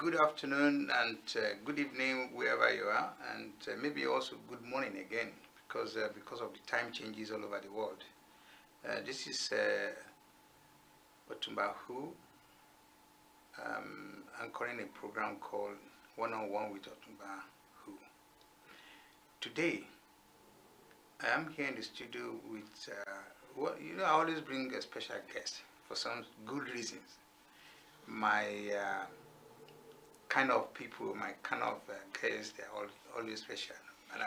good afternoon and good evening wherever you are, and maybe also good morning again because of the time changes all over the world. This is OtunbaHOO anchoring a program called One-on-One with OtunbaHOO. Today, I am here in the studio with, I always bring a special guest for some good reasons. My kind of people, my kind of guests, they're always special. And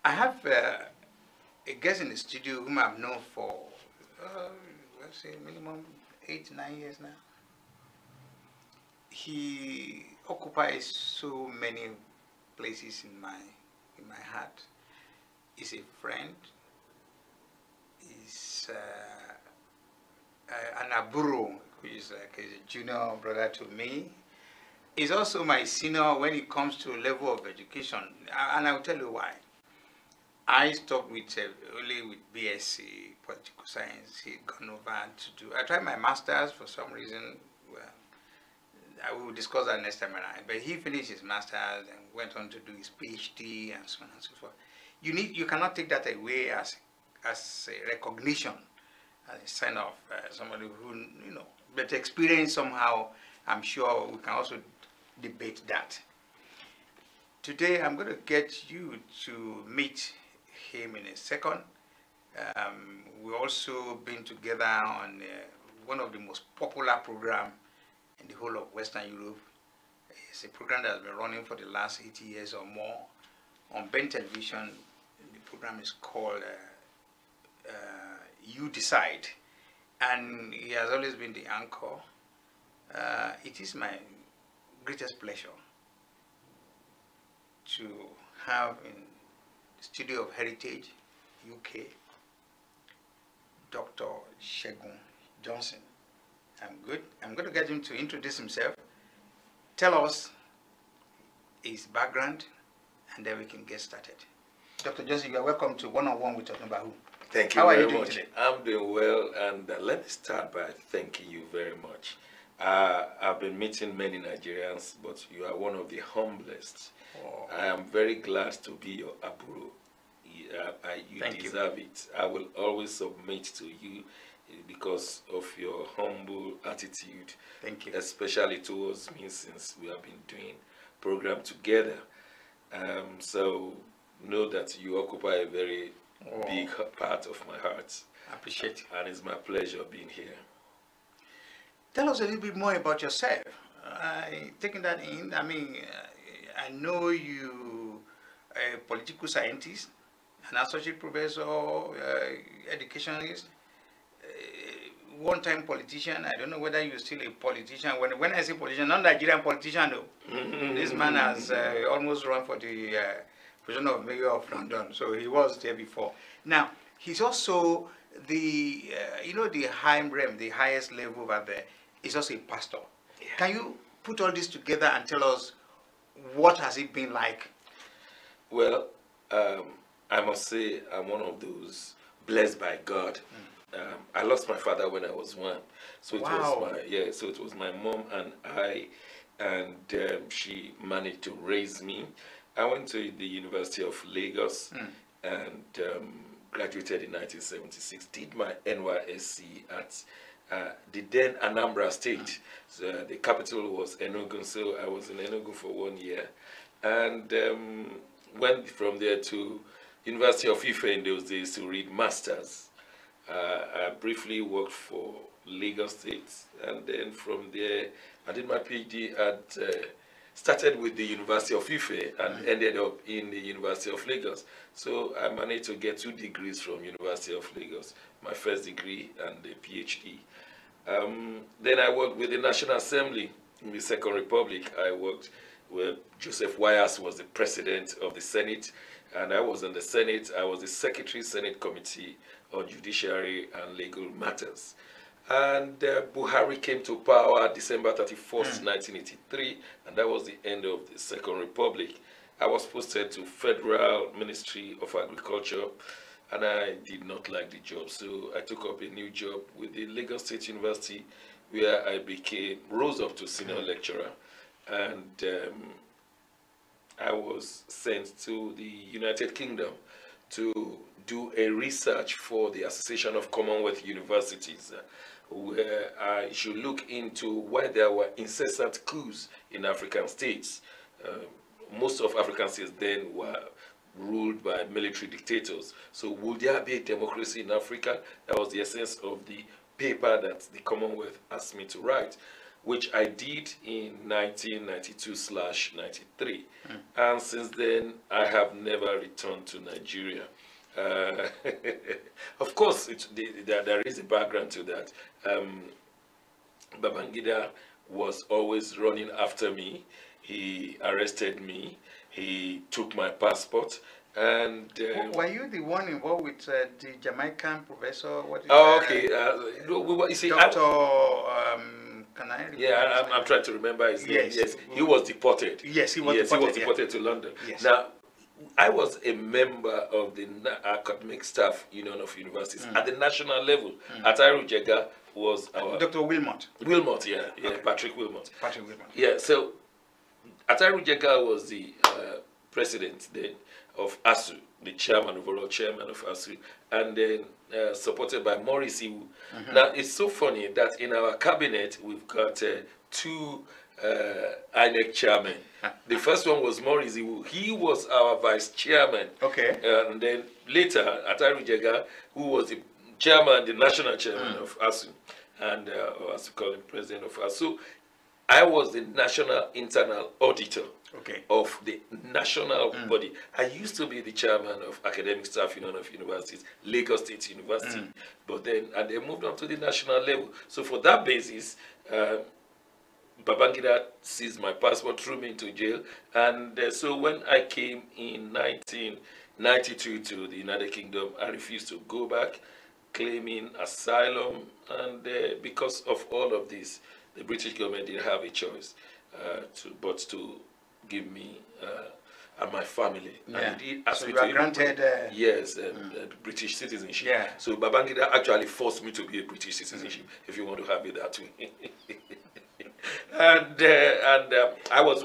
I have a guest in the studio whom I've known for, let's say, minimum 8 to 9 years now. He occupies so many places in my heart. He's a friend. He's an aburo, which is like a junior brother to me. He's also my senior when it comes to level of education, and I'll tell you why. I stopped with only with BSc political science. He'd gone over to do. I tried my masters for some reason. Well, I will discuss that next time around. But he finished his masters and went on to do his PhD and so on and so forth. You cannot take that away as a recognition, as a sign of somebody who but experience somehow. I'm sure we can also debate that. Today I'm going to get you to meet him in a second. We've also been together on one of the most popular programs in the whole of Western Europe. It's a program that has been running for the last 80 years or more on Ben Television. The program is called You Decide, and he has always been the anchor. It is my greatest pleasure to have in the studio of Heritage, UK, Dr. Segun Johnson. I'm going to get him to introduce himself, tell us his background, and then we can get started. Dr. Johnson, you are welcome to One-on-One with OtunbaHOO. Thank you very much. I'm doing well, and let me start by thanking you very much. I've been meeting many Nigerians, but you are one of the humblest. Oh. I am very glad to be your aburo. You deserve it. I will always submit to you because of your humble attitude. Thank you. Especially towards me, since we have been doing program together. So know that you occupy a very big part of my heart. I appreciate it. And it's my pleasure being here. Tell us a little bit more about yourself. Taking that in, I know you are a political scientist, an associate professor, educationist, one-time politician. I don't know whether you're still a politician. When I say politician, not Nigerian politician though. This man has almost run for the position of mayor of London, so he was there before. Now, he's also the, the high realm, the highest level over there. He's also a pastor. Yeah. Can you put all this together and tell us what has it been like? Well, I must say I'm one of those blessed by God. I lost my father when I was 1, so it was my mom and I, and she managed to raise me. I went to the University of Lagos and graduated in 1976. Did my NYSC at the then Anambra State. So the capital was Enugu, so I was in Enugu for 1 year, and went from there to University of Ife in those days to read masters. I briefly worked for Lagos State, and then from there I did my PhD at started with the University of Ife and ended up in the University of Lagos. So I managed to get 2 degrees from University of Lagos, my first degree and the PhD. Then I worked with the National Assembly in the Second Republic. I worked where Joseph Wyas was the president of the Senate, and I was in the Senate. I was the Secretary Senate Committee on Judiciary and Legal Matters. And Buhari came to power December 31st, 1983, and that was the end of the Second Republic. I was posted to Federal Ministry of Agriculture, and I did not like the job, so I took up a new job with the Lagos State University, where I rose up to senior lecturer. and I was sent to the United Kingdom to do a research for the Association of Commonwealth Universities, where I should look into why there were incessant coups in African states. Most of African states then were ruled by military dictators. So would there be a democracy in Africa? That was the essence of the paper that the Commonwealth asked me to write, which I did in 1992/93. And since then, I have never returned to Nigeria. Of course, there is a background to that. Babangida was always running after me. He arrested me. He took my passport. And were you the one involved with the Jamaican professor? What is okay. You see, Doctor. Can I? Yeah, I'm trying to remember his name. Yes, he was deported. Yes, he was deported. He was deported to London. Yes. Now, I was a member of the Academic Staff Union of Universities at the national level. Ataru Jega was our Dr. Wilmot. Wilmot, yeah, Okay. Patrick Wilmot. Patrick Wilmot. Yeah, so Ataru Jega was the president then of ASU, the chairman, overall chairman of ASU, and then supported by Maurice Iwu. Now, it's so funny that in our cabinet, we've got two INEC chairmen. The first one was Maurice Iwu. He was our vice chairman. Okay. And then later, Ataru Jega, who was the chairman, the national chairman of ASU, and or as we call him, president of ASU. I was the national internal auditor of the national body. I used to be the chairman of Academic Staff Union of Universities, Lagos State University, but then and they moved on to the national level. So for that basis, Babangida seized my passport, threw me into jail, and so when I came in 1992 to the United Kingdom, I refused to go back, claiming asylum, and because of all of this, the British government didn't have a choice but to give me and my family. Yeah. And it asked So me you are to granted yes, British citizenship. Yeah. So Babangida actually forced me to be a British citizenship, if you want to have it that way. and I was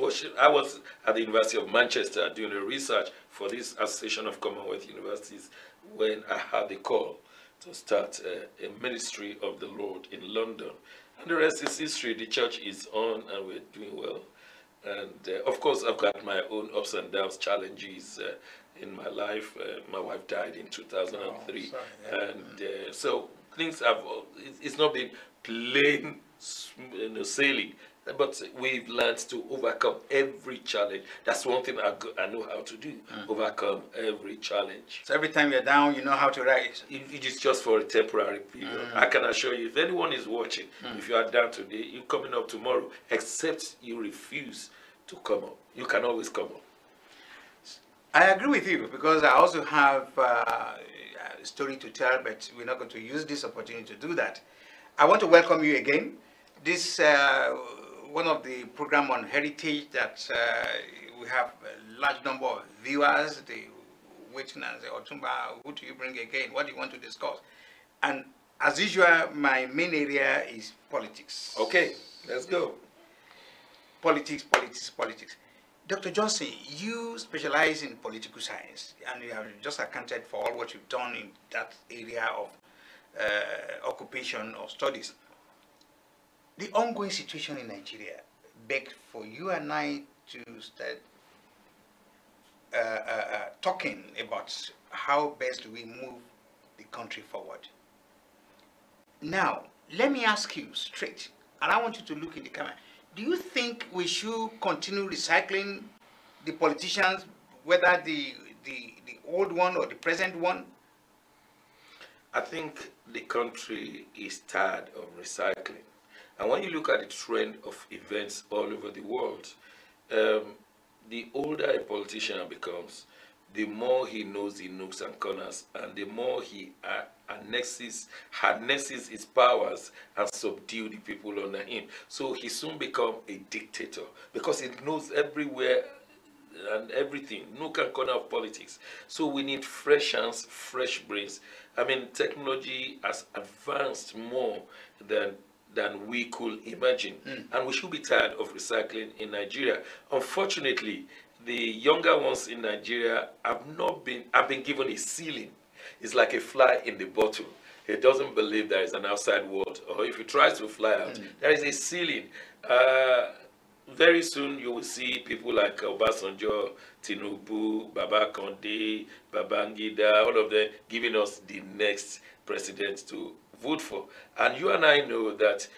at the University of Manchester doing a research for this Association of Commonwealth Universities when I had the call to start a ministry of the Lord in London. And the rest is history. The church is on and we're doing well. And of course, I've got my own ups and downs, challenges in my life. My wife died in 2003. Oh, sorry, yeah. And so things have, it's not been plain sailing. But we've learned to overcome every challenge. That's one thing I know how to do, overcome every challenge. So every time you're down, you know how to rise. It is just for a temporary period. I can assure you, if anyone is watching, if you are down today, you're coming up tomorrow, except you refuse to come up. You can always come up. I agree with you because I also have a story to tell, but we're not going to use this opportunity to do that. I want to welcome you again. This one of the program on heritage that we have a large number of viewers. They waiting and say, Otunba, who do you bring again? What do you want to discuss? And as usual, my main area is politics. Okay, let's go. Politics, politics, politics. Dr. Johnson, you specialize in political science, and you have just accounted for all what you've done in that area of occupation or studies. The ongoing situation in Nigeria begged for you and I to start talking about how best we move the country forward. Now, let me ask you straight, and I want you to look in the camera. Do you think we should continue recycling the politicians, whether the old one or the present one? I think the country is tired of recycling. And when you look at the trend of events all over the world, the older a politician becomes, the more he knows the nooks and corners, and the more he harnesses his powers and subdue the people under him. So he soon becomes a dictator because he knows everywhere and everything, nook and corner of politics. So we need fresh hands, fresh brains. I mean, technology has advanced more than than we could imagine. And we should be tired of recycling in Nigeria. Unfortunately, the younger ones in Nigeria have been given a ceiling. It's like a fly in the bottle. He doesn't believe there is an outside world, or if he tries to fly out, there is a ceiling. Very soon you will see people like Obasanjo, Tinubu, Baba Konde, Babangida, all of them giving us the next president to vote for. And you and I know that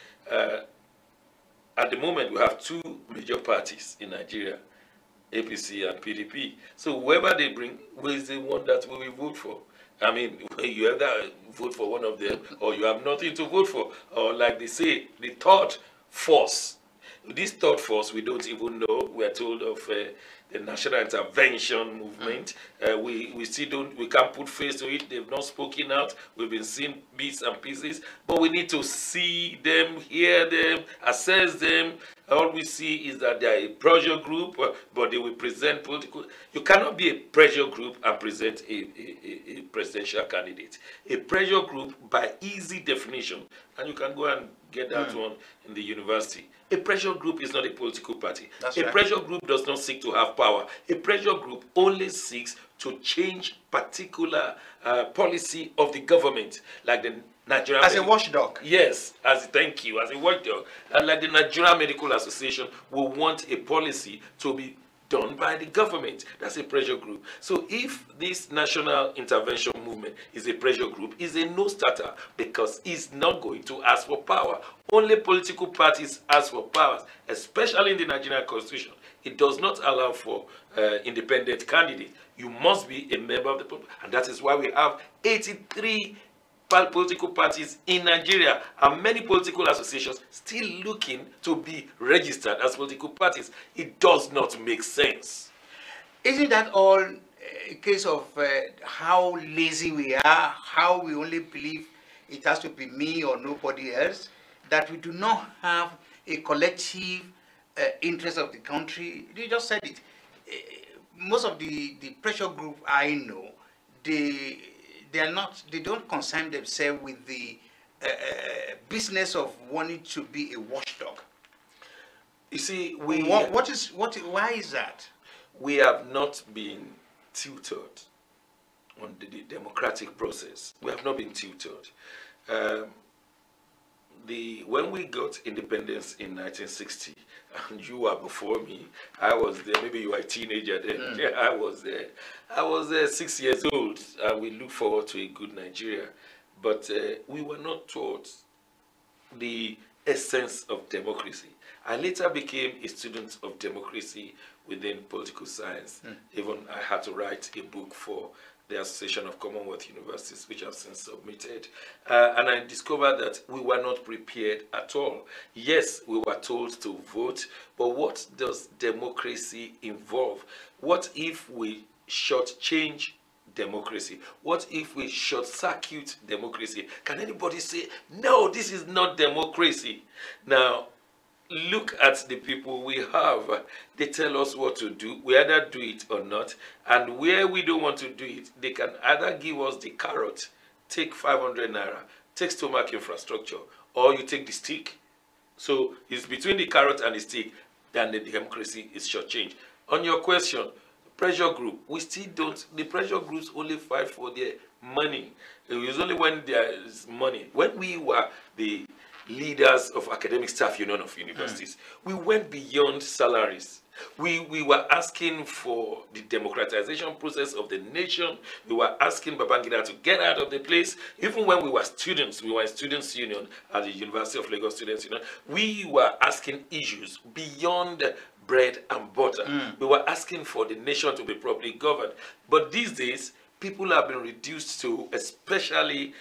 at the moment we have two major parties in Nigeria, APC and PDP. So whoever they bring is the one that we will vote for. I mean, you either vote for one of them or you have nothing to vote for. Or like they say, the third force. This third force, we don't even know. We are told of the national intervention movement. We still don't, we can't put face to it. They've not spoken out. We've been seeing bits and pieces. But we need to see them, hear them, assess them. All we see is that they are a pressure group, but they will present political. You cannot be a pressure group and present a presidential candidate. A pressure group, by easy definition, and you can go and get that one in the university. A pressure group is not a political party. That's a right. pressure group does not seek to have power. A pressure group only seeks to change particular policy of the government, like the Nigerian As a watchdog. Yes, thank you, as a watchdog. And like the Nigerian Medical Association will want a policy to be done by the government. That's a pressure group. So if this national intervention movement is a pressure group, it's a no-starter because it's not going to ask for power. Only political parties ask for powers, especially in the Nigerian Constitution. It does not allow for independent candidates. You must be a member of the people, and that is why we have 83 political parties in Nigeria and many political associations still looking to be registered as political parties. It does not make sense. Isn't that all a case of how lazy we are, how we only believe it has to be me or nobody else, that we do not have a collective interest of the country? You just said it. Most of the pressure group I know, they don't concern themselves with the business of wanting to be a watchdog. You see, why is that? We have not been tutored on the democratic process. We have not been tutored. When we got independence in 1960, and you were before me, I was there. Maybe you were a teenager then. Yeah, I was there. I was 6 years old, and we looked forward to a good Nigeria. But we were not taught the essence of democracy. I later became a student of democracy within political science. Even I had to write a book for the Association of Commonwealth Universities, which I've since submitted. And I discovered that we were not prepared at all. Yes, we were told to vote, but what does democracy involve? What if we shortchange democracy? What if we short-circuit democracy? Can anybody say, no, this is not democracy? Now, look at the people we have. They tell us what to do. We either do it or not. And where we don't want to do it, they can either give us the carrot, take 500 naira, take stomach infrastructure, or you take the stick. So it's between the carrot and the stick, then the democracy is shortchanged. On your question, pressure group, we still don't, the pressure groups only fight for their money. It's only when there is money. When we were the leaders of academic staff union of universities, we went beyond salaries. We were asking for the democratization process of the nation. We were asking Babangida to get out of the place. Even when we were students, we were in Students' Union at the University of Lagos Students' Union, we were asking issues beyond bread and butter. We were asking for the nation to be properly governed. But these days, people have been reduced to, especially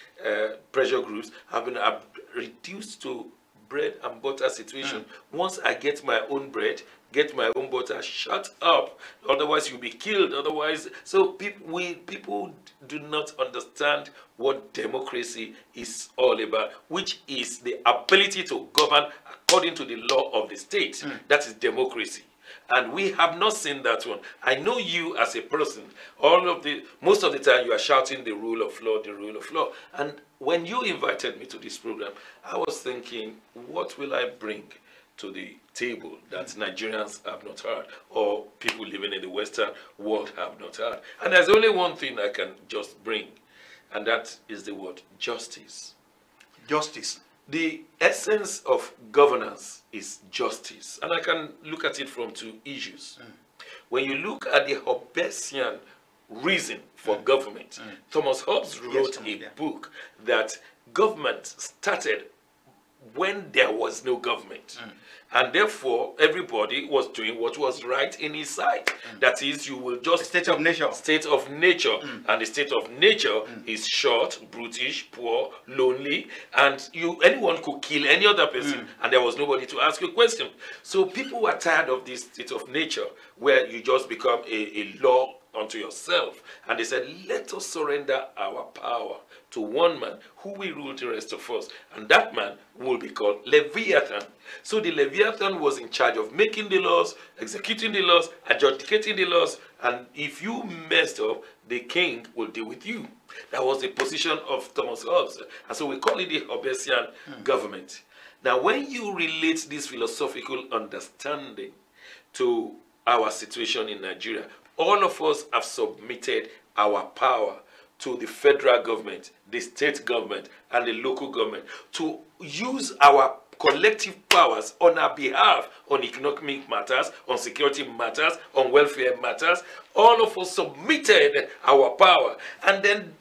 pressure groups, have been reduced to bread and butter situation. Once I get my own bread, get my own butter, shut up. Otherwise, you'll be killed. Otherwise, so people do not understand what democracy is all about, which is the ability to govern according to the law of the state. That is democracy. And we have not seen that one. I know you as a person, most of the time you are shouting the rule of law, the rule of law. And when you invited me to this program, I was thinking, what will I bring to the table that Nigerians have not heard, or people living in the Western world have not heard? And there's only one thing I can just bring, and that is the word justice. Justice. The essence of governance is justice. And I can look at it from two issues. When you look at the Hobbesian reason for government, Thomas Hobbes wrote a book that government started when there was no government. And therefore, everybody was doing what was right in his sight. That is, you will just... State of nature. State of nature. And the state of nature is short, brutish, poor, lonely, and anyone could kill any other person, and there was nobody to ask you a question. So people were tired of this state of nature, where you just become a law unto yourself. And they said, let us surrender our power to one man who will rule the rest of us. And that man will be called Leviathan. So the Leviathan was in charge of making the laws, executing the laws, adjudicating the laws. And if you messed up, the king will deal with you. That was the position of Thomas Hobbes. And so we call it the Hobbesian government. Now, when you relate this philosophical understanding to our situation in Nigeria, all of us have submitted our power to the federal government, the state government, and the local government to use our collective powers on our behalf on economic matters, on security matters, on welfare matters. All of us submitted our power. And then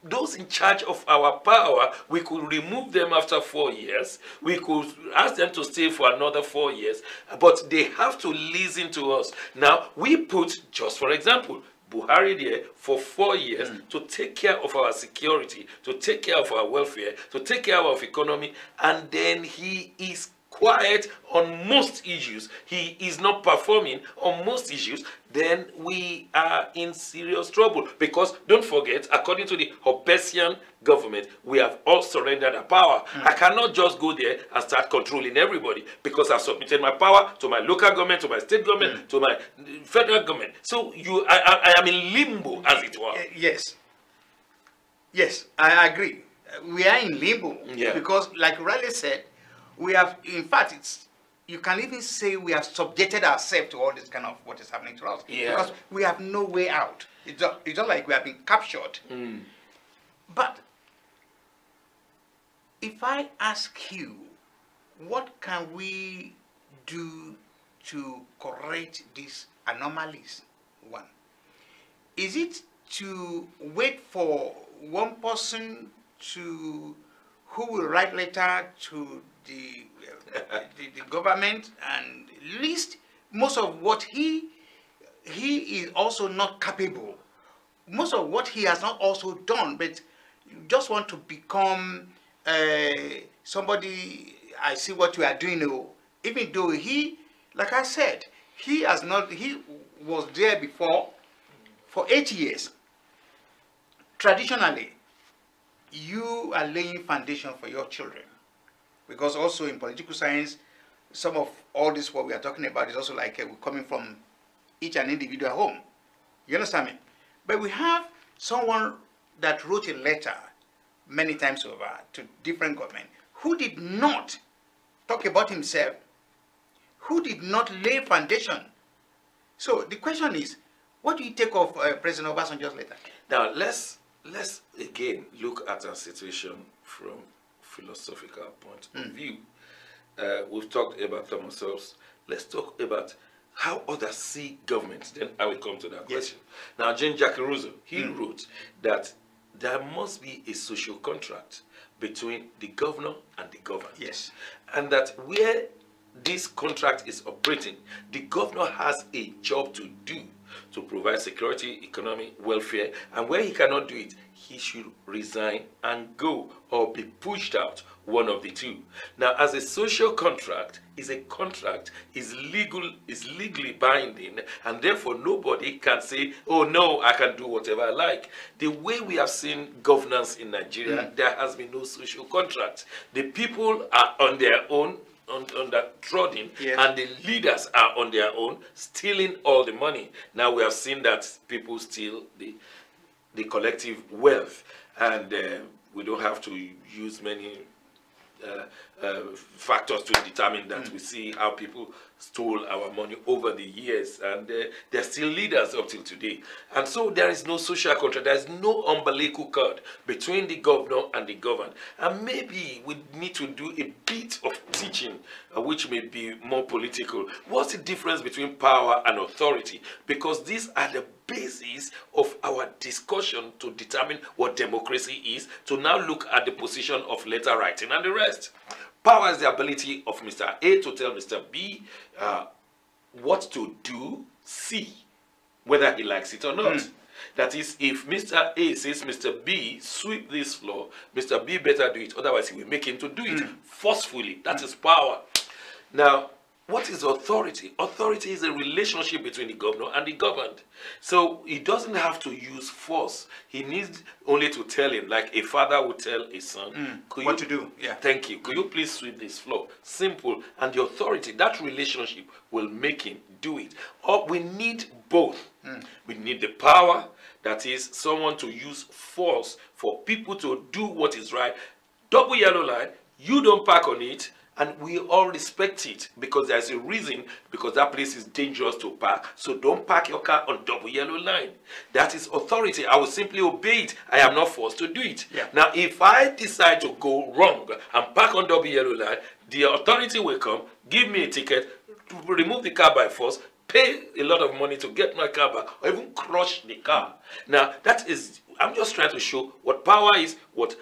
those in charge of our power, we could remove them after 4 years. We could ask them to stay for another 4 years. But they have to listen to us. Now, we put, just for example, Buhari there for 4 years to take care of our security, to take care of our welfare, to take care of our economy, and then he is quiet on most issues. He is not performing on most issues. Then we are in serious trouble, because don't forget, according to the Hobbesian government, we have all surrendered our power. I cannot just go there and start controlling everybody, because I've submitted my power to my local government, to my state government, to my federal government. So I am in limbo, as it were. Yes, I agree. We are in limbo because, like Riley said, we have, in fact, you can even say we have subjected ourselves to all this kind of what is happening to us. Because we have no way out. It's just like we have been captured. But if I ask you, what can we do to correct these anomalies? One, is it to wait for one person who will write letter to the government and list most of what he is also not capable, most of what he has not also done, but you just want to become somebody? I see what you are doing, even though he, like I said, he was there before for 8 years. Traditionally, you are laying foundation for your children. Because also in political science, some of all this what we are talking about is also like we're coming from each and individual home. You understand me? But we have someone that wrote a letter many times over to different government who did not talk about himself, who did not lay foundation. So the question is, what do you take of President Obasanjo's letter? Now let's again look at our situation from philosophical point of view. We've talked about Thomas Hobbes. Let's talk about how others see government. Then I will come to that question. Now, Jean-Jacques Rousseau, he wrote that there must be a social contract between the governor and the governed. Yes. And that where this contract is operating, the governor has a job to do to provide security, economy, welfare, and where he cannot do it, he should resign and go or be pushed out, one of the two. Now, as a social contract is legally binding, and therefore nobody can say, oh no, I can do whatever I like. The way we have seen governance in Nigeria, there has been no social contract. The people are on their own trodden, yes. and the leaders are on their own, stealing all the money. Now we have seen that people steal the collective wealth, and we don't have to use many factors to determine that. We see how people stole our money over the years, and they're still leaders up till today. And so there is no social contract, there is no umbilical cord between the governor and the governed. And maybe we need to do a bit of teaching, which may be more political. What's the difference between power and authority? Because these are the basis of our discussion to determine what democracy is, to now look at the position of letter writing and the rest. Power is the ability of Mr. A to tell Mr. B what to do, C, whether he likes it or not. That is, if Mr. A says, Mr. B, sweep this floor, Mr. B better do it, otherwise he will make him to do it forcefully. That is power. Now, what is authority? Authority is a relationship between the governor and the governed. So he doesn't have to use force. He needs only to tell him, like a father would tell a son, what to do. Yeah. Thank you. Could you please sweep this floor? Simple. And the authority, that relationship will make him do it. Or we need both. We need the power, that is someone to use force for people to do what is right. Double yellow line, you don't park on it, and we all respect it because there's a reason, because that place is dangerous to park. So don't park your car on double yellow line. That is authority. I will simply obey it. I am not forced to do it. Yeah. Now, if I decide to go wrong and park on double yellow line, the authority will come, give me a ticket, to remove the car by force, pay a lot of money to get my car back, or even crush the car. Now, that is, I'm just trying to show what power is, what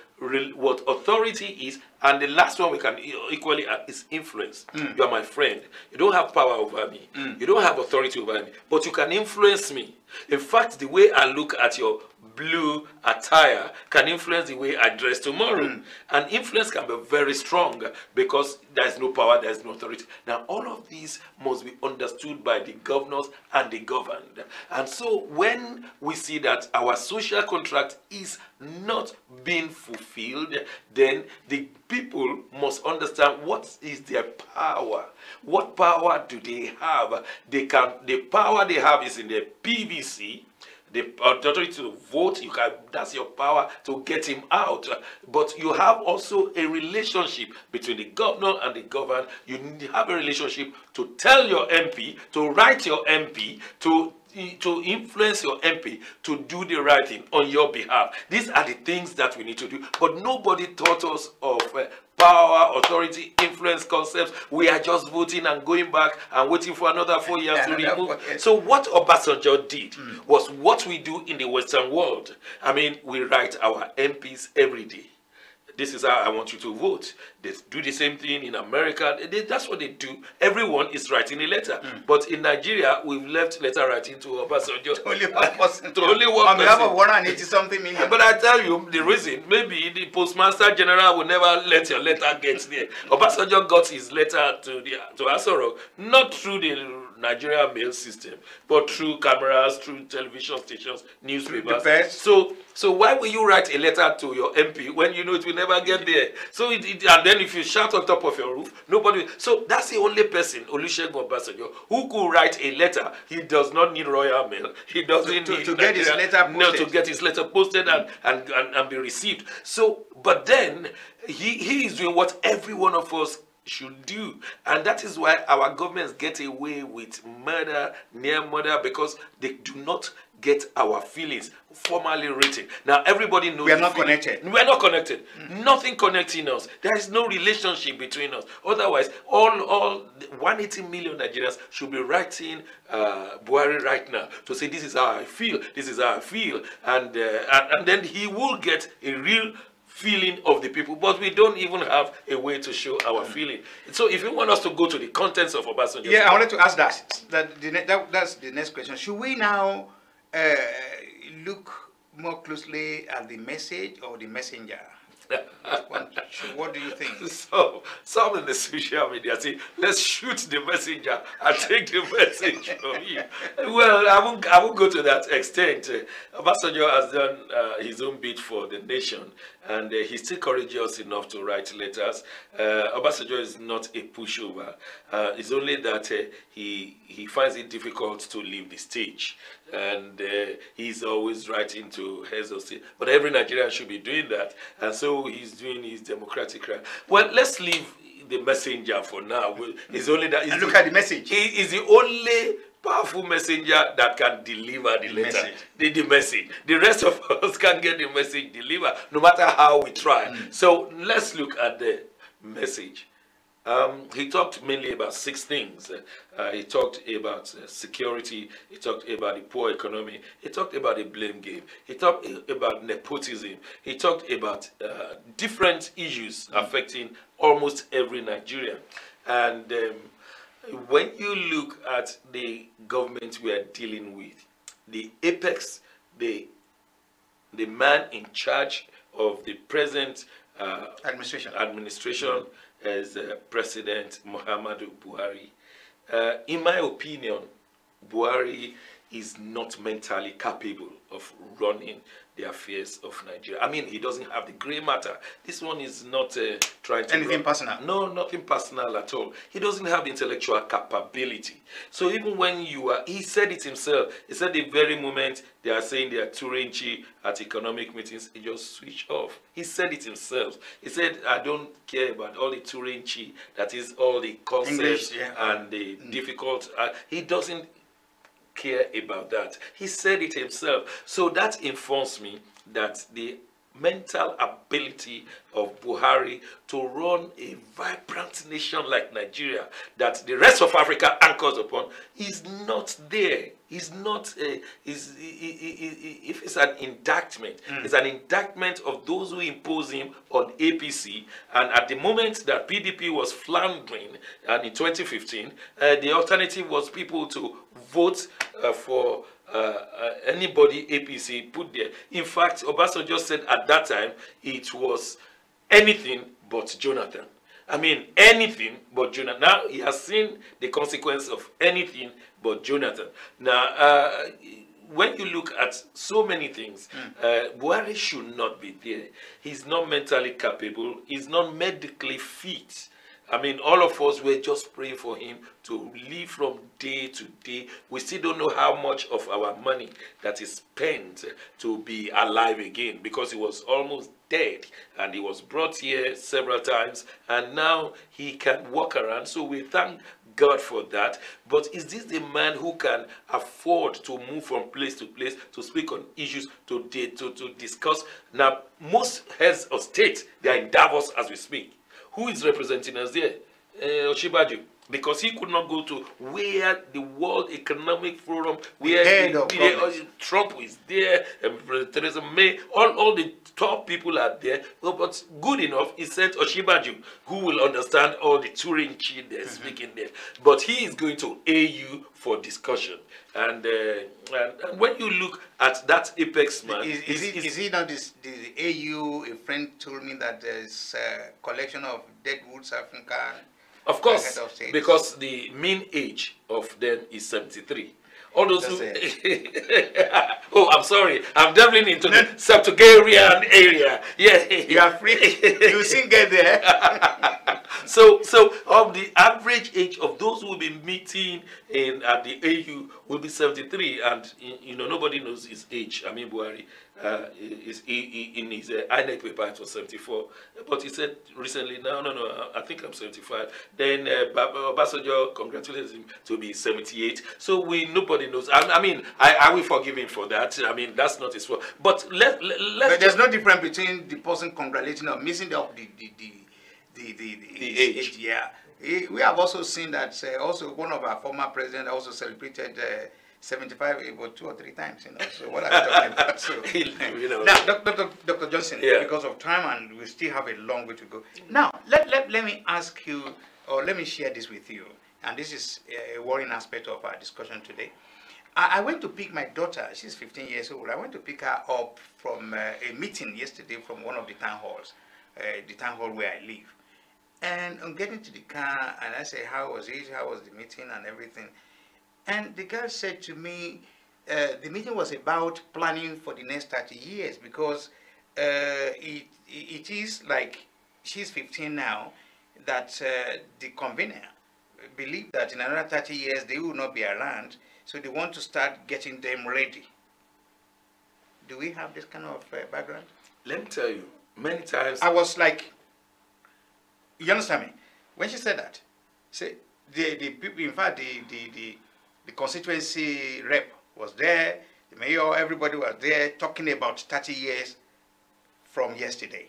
authority is, and the last one we can equally add is influence. You are my friend. You don't have power over me. You don't have authority over me, but you can influence me. In fact, the way I look at your blue attire can influence the way I dress tomorrow. And influence can be very strong because there is no power, there is no authority. Now, all of these must be understood by the governors and the governed. And so when we see that our social contract is not being fulfilled, then the people must understand what is their power. What power do they have? The power they have is in the PVC. The authority to vote, that's your power to get him out. But you have also a relationship between the governor and the governed. You have a relationship to tell your MP, to write your MP, to influence your MP to do the right thing on your behalf. These are the things that we need to do. But nobody taught us of power, authority, influence concepts. We are just voting and going back and waiting for another 4 years to remove. So what Obasanjo did was what we do in the Western world. I mean, we write our MPs every day. This is how I want you to vote. They do the same thing in America. That's what they do. Everyone is writing a letter. But in Nigeria, we've left letter writing to Obasanjo. Only one person. To only one person. On behalf of 180-something million. But I tell you, the reason, maybe the Postmaster General will never let your letter get there. Obasanjo got his letter to Asoro, not through the Nigerian mail system, but through cameras, through television stations, newspapers. So why will you write a letter to your MP when you know it will never get there? So and then if you shout on top of your roof, nobody. So that's the only person, Olusegun Obasanjo, who could write a letter. He does not need royal mail. He doesn't need to get his letter posted. No, to get his letter posted and be received. So, but then he is doing what every one of us should do, and that is why our governments get away with murder, near murder, because they do not get our feelings formally written. Now everybody knows we are not connected. We are not connected. Nothing connecting us. There is no relationship between us. Otherwise, all 180 million Nigerians should be writing Buhari right now to say this is how I feel. This is how I feel, and then he will get a real feeling of the people, but we don't even have a way to show our feeling. So if you want us to go to the contents of Obasanjo, yeah, I wanted to ask that's the next question. Should we now look more closely at the message or the messenger? So what do you think? So some in the social media say, let's shoot the messenger and take the message from you. Well, I won't go to that extent. Obasanjo has done his own bit for the nation, and he's still courageous enough to write letters. Obasanjo is not a pushover. It's only that he finds it difficult to leave the stage, and he's always writing to heads of state. But every Nigerian should be doing that, and so he's doing his democratic right. Well, let's leave the messenger for now. It's only that. And look at the message. He is the only powerful messenger that can deliver the letter, the message. The rest of us can get the message delivered, no matter how we try. So let's look at the message. He talked mainly about 6 things. He talked about security. He talked about the poor economy. He talked about the blame game. He talked about nepotism. He talked about different issues affecting almost every Nigerian. And when you look at the government we are dealing with, the apex, the man in charge of the present administration as President Muhammadu Buhari. In my opinion, Buhari is not mentally capable of running the affairs of Nigeria. I mean, he doesn't have the grey matter. This one is not trying to... Anything personal? No, nothing personal at all. He doesn't have the intellectual capability. So even when you are... He said it himself. He said the very moment they are saying they are Chrch at economic meetings, he just switched off. He said it himself. He said, I don't care about all the Chrch, that is all the concepts and the difficult... he doesn't care about that. He said it himself. So that informs me that the mental ability of Buhari to run a vibrant nation like Nigeria, that the rest of Africa anchors upon, is not there. Is not if it's an indictment, it's an indictment of those who impose him on APC. And at the moment that PDP was floundering, and in 2015, the alternative was people to vote for anybody APC put there. In fact, Obasanjo said at that time it was anything but Jonathan. I mean, anything but Jonathan. Now he has seen the consequence of anything but Jonathan. Now, when you look at so many things, Buhari should not be there. He's not mentally capable. He's not medically fit. I mean, all of us were just praying for him to live from day to day. We still don't know how much of our money that is spent to be alive again, because he was almost dead and he was brought here several times and now he can walk around. So we thank God for that. But is this the man who can afford to move from place to place to speak on issues, to discuss? Now, most heads of state, they are in Davos as we speak. Who is representing us there? OtunbaHOO. Because he could not go to where the World Economic Forum, where Trump is there, Theresa May, all the top people are there. Well, but good enough, he sent OtunbaHOO, who will understand all the Chrch they're speaking there. But he is going to AU for discussion. And when you look at that apex man... Is he not the AU? A friend told me that there's a collection of Deadwood's African... Of course, because the mean age of them is 73. All those who... Oh, I'm sorry. I'm delving into the Septuagarian area. Yeah. You are free. You soon get there. So of the average age of those who will be meeting at the AU will be 73, and you know, nobody knows his age. I mean, Buhari in his INEC paper it was 74, but he said recently, no, I think I'm 75. Then Obasanjo congratulated him to be 78. So nobody knows. I mean, I will forgive him for that. I mean, that's not his fault. But but there's no difference between the person congratulating or missing up the age. Yeah, we have also seen that also one of our former presidents also celebrated 75 about 2 or 3 times. You know, so what are we talking about? So, you know. Now, Dr. Johnson, because of time and we still have a long way to go. Now, let me ask you, or let me share this with you, and this is a worrying aspect of our discussion today. I went to pick my daughter. She's 15 years old. I went to pick her up from a meeting yesterday from one of the town halls. the town hall where I live. And on getting to the car, and I say, how was it? How was the meeting and everything? And the girl said to me, the meeting was about planning for the next 30 years because it is like she's 15 now, that the convener believe that in another 30 years they will not be around, so they want to start getting them ready. Do we have this kind of background? Let me tell you, many times I was like, you understand me? When she said that, say the people, in fact, the constituency rep was there, the mayor, everybody was there talking about 30 years from yesterday.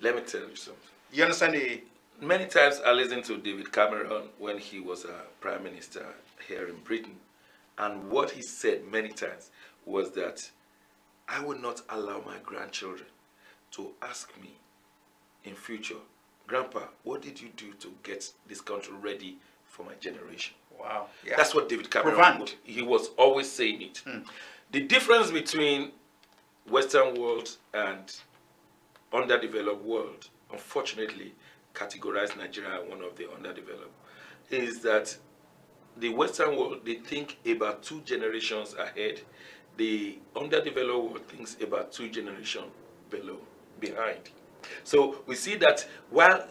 let me tell you something. You understand the... Many times I listened to David Cameron when he was a prime minister here in Britain, and what he said many times was that I will not allow my grandchildren to ask me in future, Grandpa, what did you do to get this country ready for my generation? Wow. Yeah. That's what David Cameron, he was always saying it. The difference between Western world and underdeveloped world, unfortunately, categorize Nigeria as one of the underdeveloped, is that the Western world, they think about 2 generations ahead. The underdeveloped world thinks about 2 generations behind. So we see that while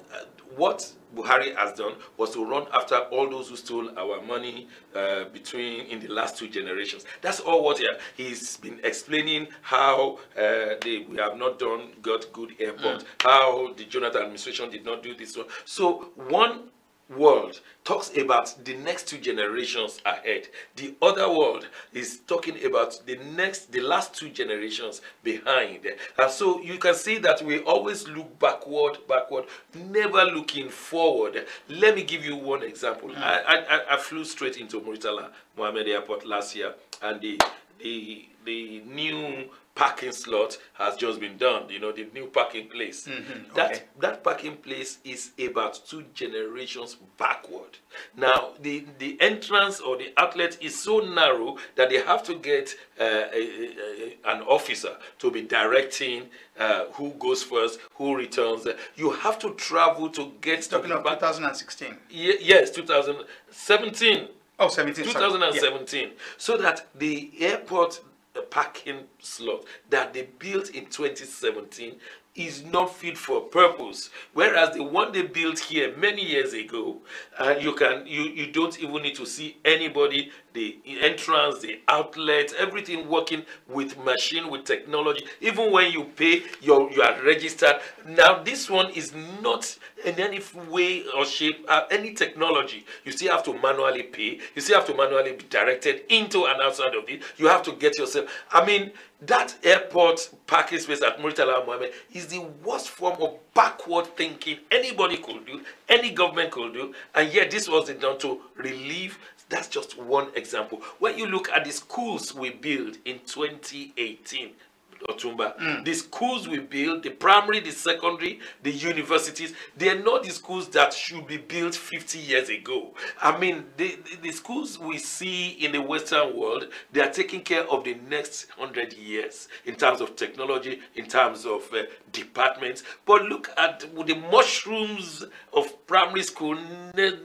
what Buhari has done was to run after all those who stole our money in the last 2 generations. That's all what he's been explaining, how we have not got good airport, how the Jonathan administration did not do this one. So one world talks about the next 2 generations ahead. The other world is talking about the last 2 generations behind. And so you can see that we always look backward, never looking forward. Let me give you one example. I flew straight into Muritala Mohammed Airport last year, and the new parking slot has just been done, you know, the new parking place. That parking place is about 2 generations backward. Now, the entrance or the outlet is so narrow that they have to get an officer to be directing who goes first, who returns. You have to travel to get to talking about 2016. Yes, 2017. Oh, 17. 2017. Yeah. So that the airport parking slot that they built in 2017 is not fit for purpose, whereas the one they built here many years ago, you don't even need to see anybody, the entrance, the outlet, everything working with machine, with technology. Even when you pay, you are registered. Now this one is not in any way or shape any technology. You still have to manually pay, you still have to manually be directed into and outside of it. You have to get yourself, I mean, that airport parking space at Muritala Mohammed is the worst form of backward thinking anybody could do, any government could do, and yet this was done to relieve. That's just one example. When you look at the schools we built in 2018, Otunba, the schools we build, the primary, the secondary, the universities, they are not the schools that should be built 50 years ago. I mean, the schools we see in the Western world, they are taking care of the next 100 years in terms of technology, in terms of departments. But look at the mushrooms of primary school,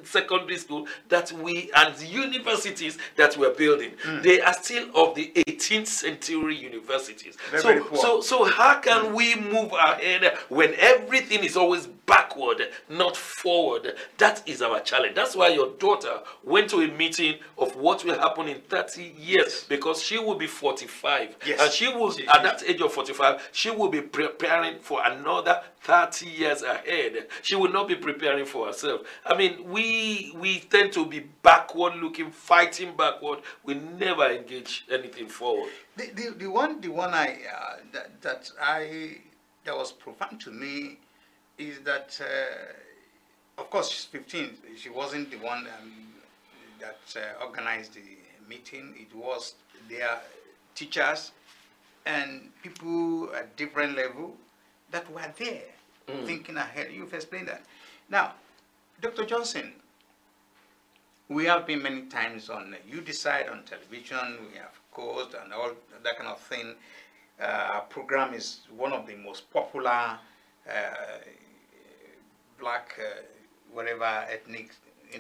secondary school that and universities that we're building. They are still of the 18th century universities. So how can we move ahead when everything is always backward, not forward? That is our challenge. That's why your daughter went to a meeting of what will happen in 30 years, because she will be 45. Yes. And she will, at that age of 45, she will be preparing for another 30 years ahead. She will not be preparing for herself. I mean, we tend to be backward looking, fighting backward. We never engage anything forward. The one that was profound to me is that of course she's 15. She wasn't the one that organized the meeting. It was their teachers and people at different level that were there thinking ahead. You've explained that. Now, Dr. Johnson, we have been many times on You Decide on television. We have caused and all that kind of thing. Our program is one of the most popular black, whatever ethnic,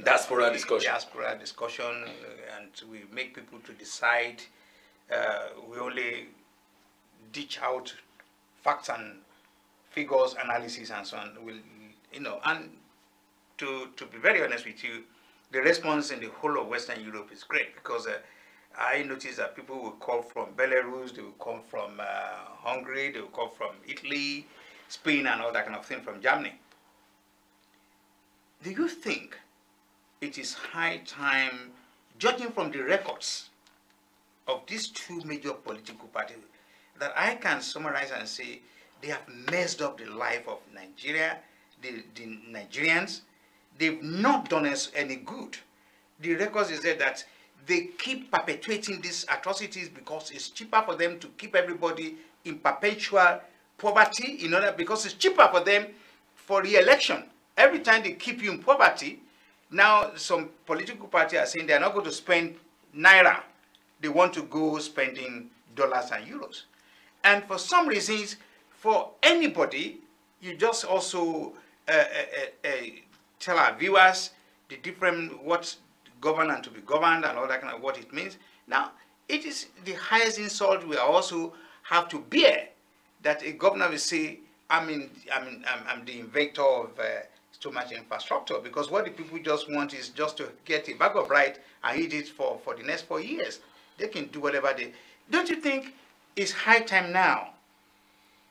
diaspora discussion. Diaspora discussion, and we make people to decide. We only ditch out facts and figures, analysis, and so on. And to be very honest with you, the response in the whole of Western Europe is great, because I noticed that people will come from Belarus, they will come from Hungary, they will come from Italy, Spain, and all that kind of thing, from Germany. Do you think it is high time, judging from the records of these two major political parties, that I can summarize and say they have messed up the life of Nigeria, the Nigerians? They've not done us any good. The records is there that they keep perpetuating these atrocities because it's cheaper for them to keep everybody in perpetual poverty, because it's cheaper for them for re-election. Every time they keep you in poverty, now some political parties are saying they're not going to spend naira. They want to go spending dollars and euros. And for some reasons, for anybody, you just also tell our viewers the different, what govern and to be governed and all that kind of what it means. Now, it is the highest insult we also have to bear, that a governor will say, I'm the inventor of so much infrastructure, because what the people just want is just to get a bag of rice and eat it for the next 4 years. They can do whatever they... Don't you think it's high time now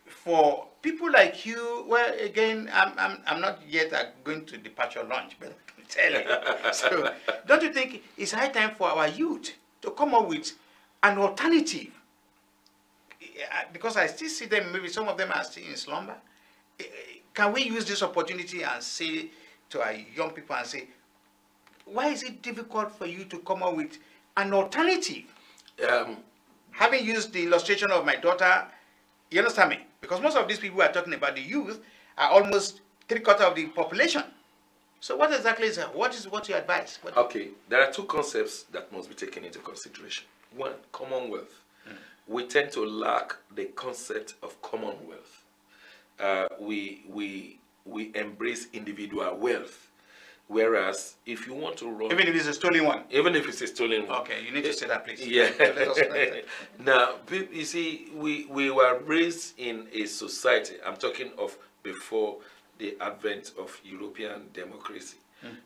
for people like you? Well, again, I'm not yet going to departure lunch, but I can tell you. So, don't you think it's high time for our youth to come up with an alternative? Because I still see them, maybe some of them are still in slumber. Can we use this opportunity and say to our young people and say, why is it difficult for you to come up with an alternative? Having used the illustration of my daughter, you understand me? Because most of these people are talking about, the youth are almost 3/4 of the population. So what exactly is that? What's your advice? Okay, there are two concepts that must be taken into consideration. One, Commonwealth. We tend to lack the concept of Commonwealth. We embrace individual wealth. Whereas, if you want to run... Even if it's a stolen one? Even if it's a stolen one. Okay, you need to say that, please. Yeah. So let us now, you see, we were raised in a society, I'm talking of before the advent of European democracy.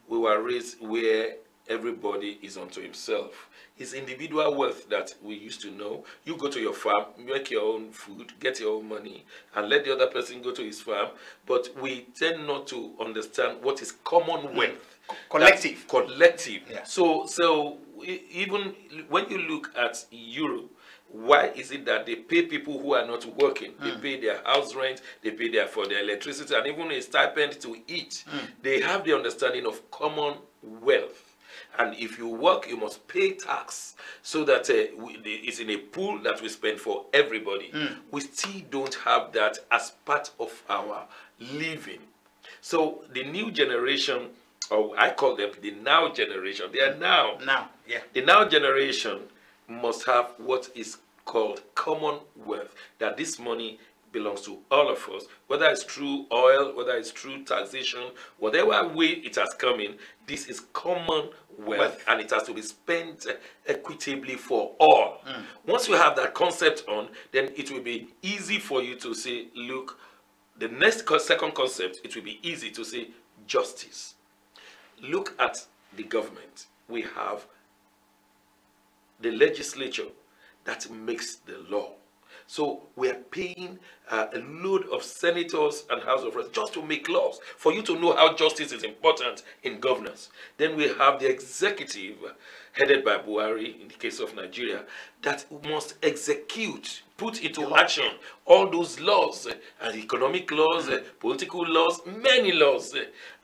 We were raised where everybody is unto himself. It's individual wealth that we used to know. You go to your farm, make your own food, get your own money, and let the other person go to his farm. But we tend not to understand what is commonwealth. Collective. That's collective. Yeah. So even when you look at Europe, why is it that they pay people who are not working? They pay their house rent, they pay for their electricity, and even a stipend to eat. They have the understanding of commonwealth. And if you work, you must pay tax, so that it's in a pool that we spend for everybody. We still don't have that as part of our living. So the new generation, or I call them the now generation, they are now. Now, yeah. The now generation must have what is called commonwealth, that this money belongs to all of us, whether it's through oil, whether it's through taxation, whatever way it has come in, this is commonwealth, and it has to be spent equitably for all. Once you have that concept on, then it will be easy for you to say, look, the second concept, it will be easy to say justice. Look at the government. We have the legislature that makes the law. So we are paying a load of senators and House of Reps just to make laws, for you to know how justice is important in governance. Then we have the executive, headed by Buhari in the case of Nigeria, that must execute, put into action all those laws, economic laws, political laws, many laws.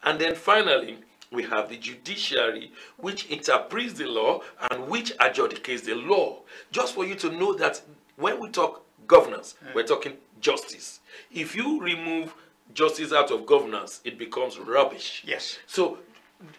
And then finally, we have the judiciary, which interprets the law and which adjudicates the law. Just for you to know that when we talk governance, we're talking justice. If you remove justice out of governance, it becomes rubbish. Yes. So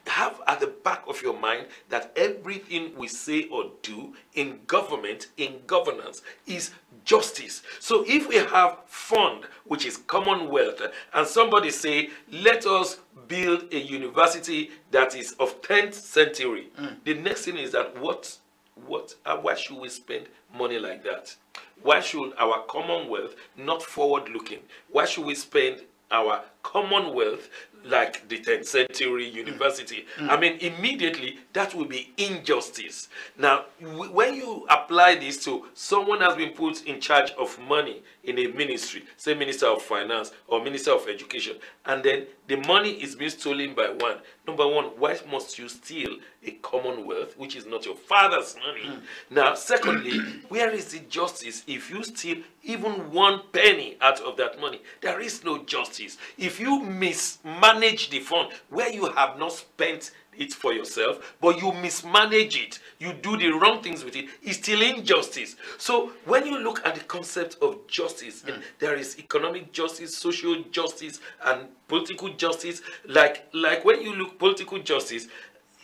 have at the back of your mind that everything we say or do in government, in governance, is justice. So if we have fund, which is Commonwealth, and somebody say, let us build a university that is of 10th century, the next thing is that why should we spend money like that? Why should our Commonwealth not forward looking? Why should we spend our Commonwealth like the 10th century university? I mean, immediately that will be injustice. Now, when you apply this to someone has been put in charge of money in a ministry, say Minister of Finance or Minister of Education, and then the money is being stolen by one. Number one, why must you steal a Commonwealth, which is not your father's money? Now, secondly, where is the justice if you steal even 1 penny out of that money? There is no justice. If you mismanage the fund where you have not spent it for yourself, but you mismanage it, you do the wrong things with it, it's still injustice. So when you look at the concept of justice, there is economic justice, social justice, and political justice. Like when you look political justice,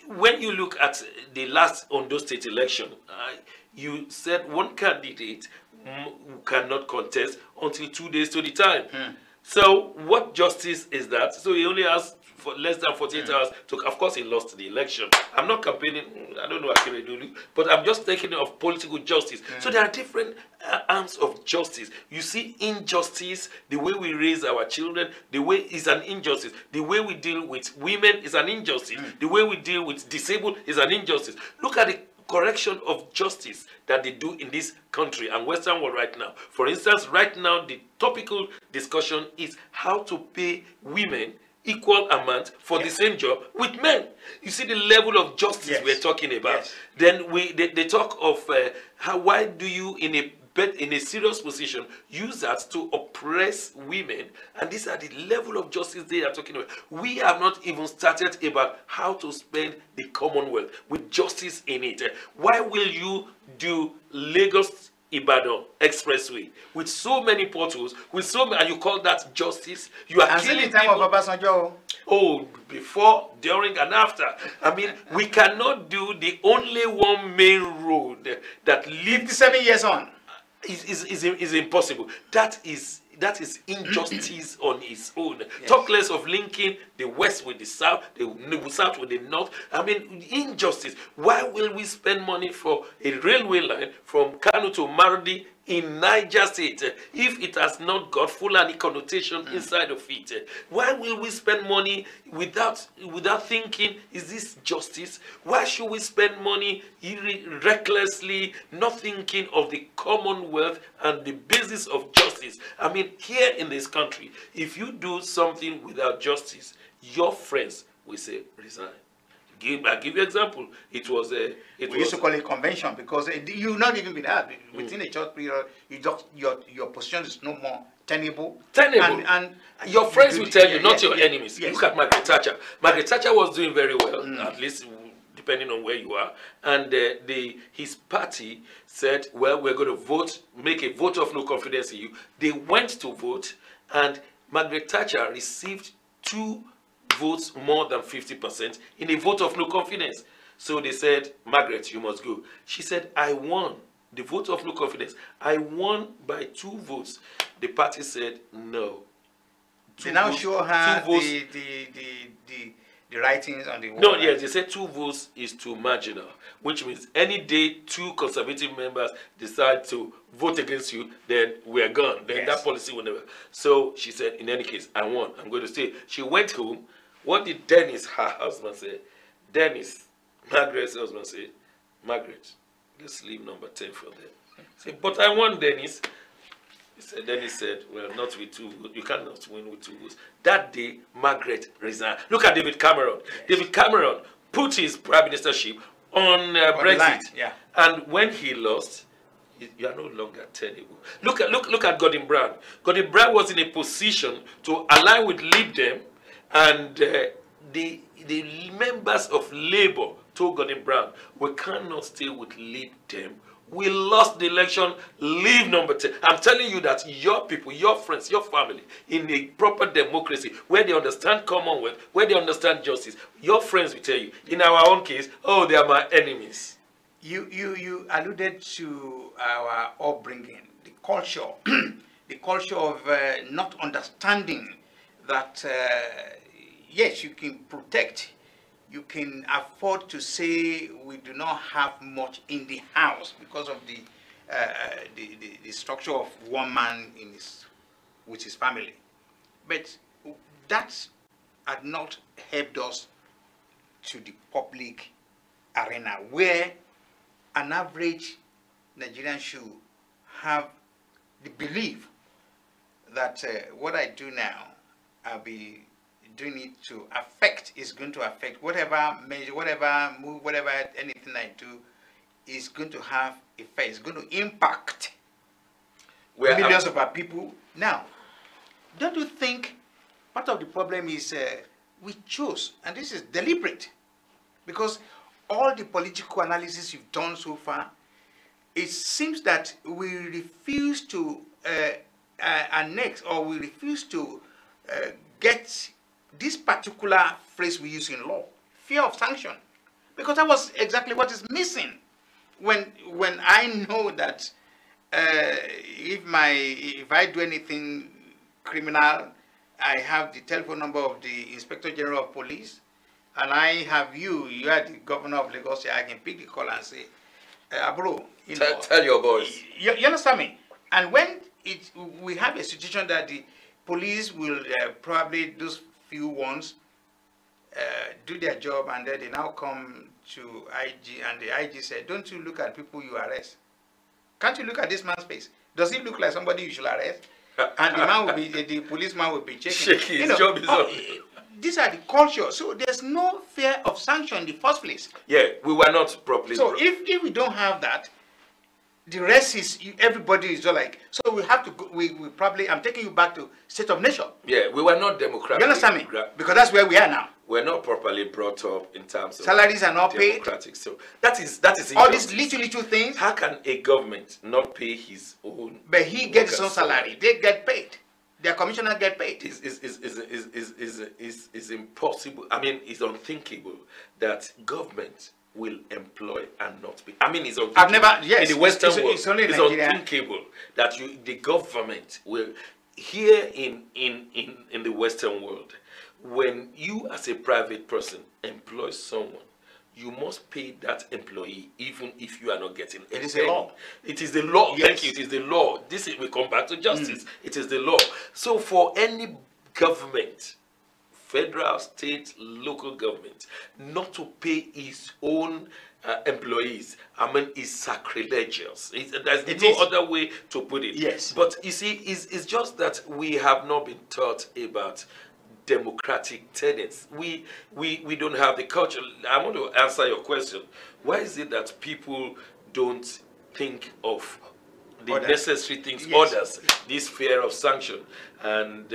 when you look at the last Ondo State election, you said one candidate cannot contest until 2 days to the time. So what justice is that? So he only has for less than 48 hours to, of course he lost the election. I'm not campaigning, I don't know Akeredolu, but I'm just thinking of political justice. So there are different arms of justice. You see injustice, the way we raise our children, the way is an injustice. The way we deal with women is an injustice. The way we deal with disabled is an injustice. Look at the correction of justice that they do in this country and Western world right now. For instance, right now the topical discussion is how to pay women equal amount for the same job with men. You see the level of justice we're talking about. Then they talk of why do you in a serious position use that to oppress women, and these are the level of justice they are talking about. We have not even started about how to spend the Commonwealth with justice in it. Why will you do Lagos Ibadan Expressway with so many potholes, with so many, and you call that justice? You are killing the time people. Of Obasanjo. Oh, before, during, and after. I mean, we cannot do the only one main road that leads 57 years on. Is impossible. That is injustice on its own. Talk less of linking the west with the south, the south with the north. I mean, injustice. Why will we spend money for a railway line from Kano to Maradi in Niger State if it has not got Fulani connotation inside of it? Why will we spend money without thinking, is this justice? Why should we spend money recklessly, not thinking of the Commonwealth and the basis of justice? I mean, here in this country, if you do something without justice, your friends will say, resign. I'll give you an example. We used to call it convention because you not even be that. Within a short period, your position is no more tenable. And your friends will tell you, not your enemies. Look at Margaret Thatcher. Margaret Thatcher was doing very well, at least depending on where you are. And his party said, well, we're going to make a vote of no confidence in you. They went to vote, and Margaret Thatcher received 2 votes more than 50% in a vote of no confidence. So they said, Margaret, you must go. She said, I won the vote of no confidence. I won by 2 votes. The party said, no. They now show her the writings on the wall. No, yes, they said 2 votes is too marginal, which means any day 2 conservative members decide to vote against you, then we're gone. Then that policy will never. So she said, in any case, I won. I'm going to stay. She went home. What did Dennis, her husband, say? Dennis, Margaret's husband, said, Margaret, let's leave number 10 for them. Say, but I won, Dennis. Dennis said, well, not with 2 votes. You cannot win with 2 votes. That day, Margaret resigned. Look at David Cameron. David Cameron put his prime ministership on Brexit. And when he lost, you are no longer tenable. Look at Gordon Brown. Gordon Brown was in a position to align with Lib Dem, and the members of Labour told Gordon Brown, we cannot stay with Lib Dem. We lost the election. Leave number 10. I'm telling you that your people, your friends, your family, in a proper democracy, where they understand Commonwealth, where they understand justice, your friends will tell you, in our own case, oh, they are my enemies. You alluded to our upbringing, the culture, the culture of not understanding that, yes, you can protect, you can afford to say we do not have much in the house because of the structure of one man with his family. But that had not helped us to the public arena where an average Nigerian should have the belief that what I do now, I'll be doing it to affect, is going to affect whatever measure, whatever move, whatever anything I do is going to have effect, it's going to impact millions of our people. Now, don't you think part of the problem is we chose, and this is deliberate, because all the political analysis you've done so far, it seems that we refuse to annex, or we refuse to get this particular phrase we use in law, fear of sanction, because that was exactly what is missing. When I know that if I do anything criminal, I have the telephone number of the Inspector General of Police, and I have you are the governor of Lagos, I can pick the call and say, bro, tell your boys. You understand me? And when we have a situation that the police will probably, those few ones, do their job, and then they now come to IG, and the IG said, don't you look at people you arrest? Can't you look at this man's face? Does he look like somebody you should arrest? And the man will be, the policeman will be checking. His job is up. These are the culture. So there's no fear of sanction in the first place. Yeah, we were not properly. So if we don't have that, the rest is, everybody is just like, so we have to go, we probably, I'm taking you back to state of nation. Yeah, we were not democratic. You understand me? Because that's where we are now. We're not properly brought up in terms of salaries are not democratic. paid. So that is all these little things. How can a government not pay his own? But he gets his own salary. They get paid. Their commissioners get paid. Is impossible. I mean, it's unthinkable that government will employ and not pay. I mean, it's unthinkable. I've never, yes, in the Western world, it's only it's unthinkable that the government will, here in the Western world, when you as a private person employ someone, you must pay that employee even if you are not getting anything. It is a law. It is the law. Yes. Thank you. It is the law. This is, we come back to justice. It is the law. So for any government, federal, state, local government, not to pay its own employees, I mean, is sacrilegious. There's no other way to put it. Yes. But you see, it's just that we have not been taught about democratic tenets. We don't have the culture. I want to answer your question. Why is it that people don't think of the necessary things, others, this fear of sanction? And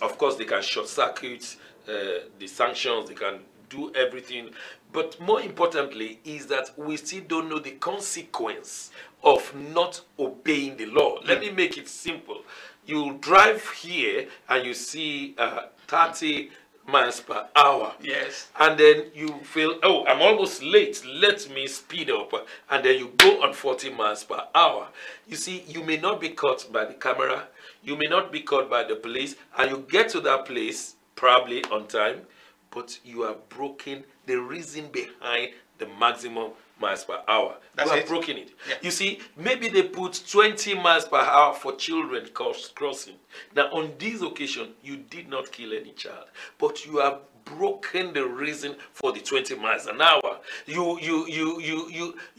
of course they can short circuit the sanctions, they can do everything. But more importantly is that we still don't know the consequence of not obeying the law. Let me make it simple. You drive here and you see 30 miles per hour. Yes. And then you feel, oh, I'm almost late, let me speed up. And then you go on 40 miles per hour. You see, you may not be caught by the camera, you may not be caught by the police, and you get to that place probably on time, but you have broken the reason behind the maximum miles per hour. You have broken it. Yeah. You see, maybe they put 20 miles per hour for children crossing. Now, on this occasion, you did not kill any child, but you have broken the reason for the 20 miles an hour. You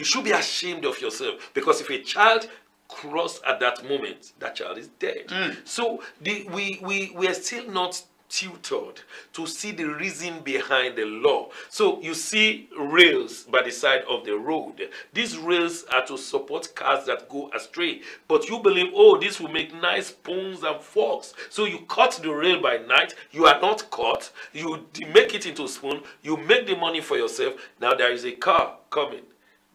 should be ashamed of yourself, because if a child crossed at that moment, that child is dead. So we are still not tutored to see the reason behind the law. So you see rails by the side of the road. These rails are to support cars that go astray, but you believe, oh, this will make nice spoons and forks, so you cut the rail by night. You are not caught, you make it into spoon, you make the money for yourself. Now there is a car coming,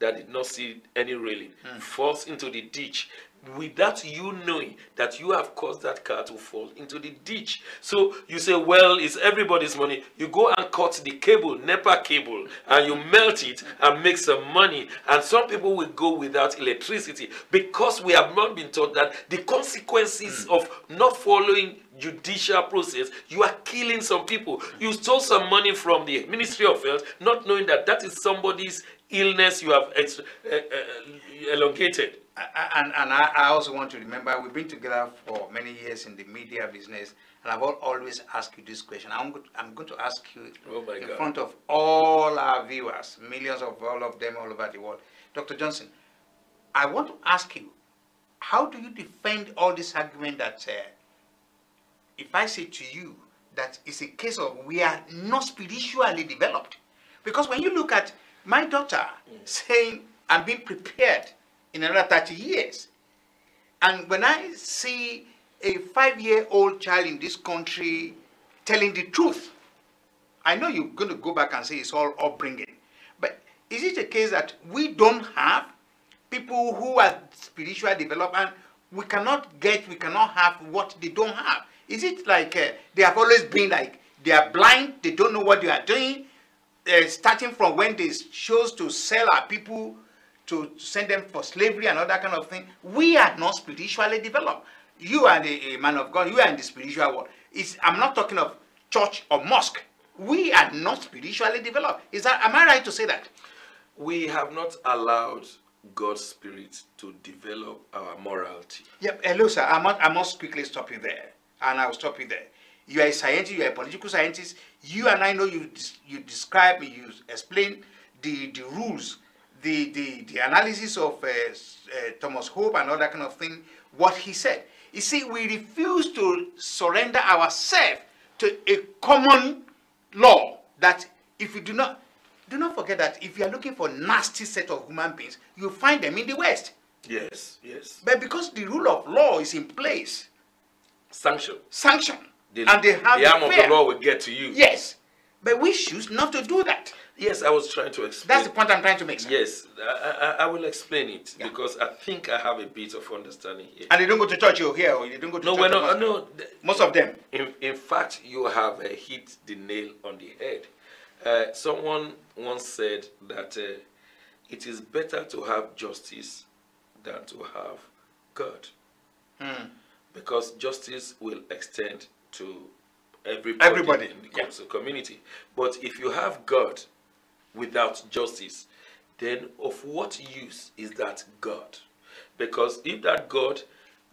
that did not see any railing falls into the ditch without you knowing that you have caused that car to fall into the ditch. So you say, well, it's everybody's money. You go and cut the cable, NEPA cable, and you melt it and make some money. And some people will go without electricity because we have not been taught that the consequences of not following judicial process, you are killing some people. You stole some money from the Ministry of Health, not knowing that that is somebody's illness you have elongated. And I also want to remember, we've been together for many years in the media business, and I've always asked you this question. I'm going to ask you in front of all our viewers, millions of all of them all over the world. Dr. Johnson, I want to ask you, how do you defend all this argument that if I say to you that it's a case of we are not spiritually developed? Because when you look at my daughter saying, I'm being prepared in another 30 years. And when I see a 5-year-old child in this country telling the truth, I know you're going to go back and say it's all upbringing. But is it a case that we don't have people who are spiritually developed and we cannot have what they don't have? Is it like they have always been like they are blind, they don't know what they are doing, starting from when they chose to sell our people to send them for slavery and all that kind of thing? We are not spiritually developed. You are a man of God, you are in the spiritual world. I'm not talking of church or mosque. We are not spiritually developed. Am I right to say that? We have not allowed God's Spirit to develop our morality. Yep. Hello, sir. I must quickly stop you there. And I'll stop you there. You are a scientist, you are a political scientist. You and I know you describe, you explain the rules, the analysis of Thomas Hope and all that kind of thing, what he said. You see, we refuse to surrender ourselves to a common law that if you do not forget that if you are looking for nasty set of human beings, you find them in the West. Yes, yes. But because the rule of law is in place, sanction. And they have the arm of the law will get to you. Yes. But we choose not to do that. Yes, I was trying to explain. That's the point I'm trying to make, sir. Yes, I will explain it because I think I have a bit of understanding here. And they don't go to church here, or they don't go to church? No. Most of them. In fact, you have hit the nail on the head. Someone once said that it is better to have justice than to have God. Because justice will extend to everybody in the community. But if you have God without justice, then of what use is that God? Because if that God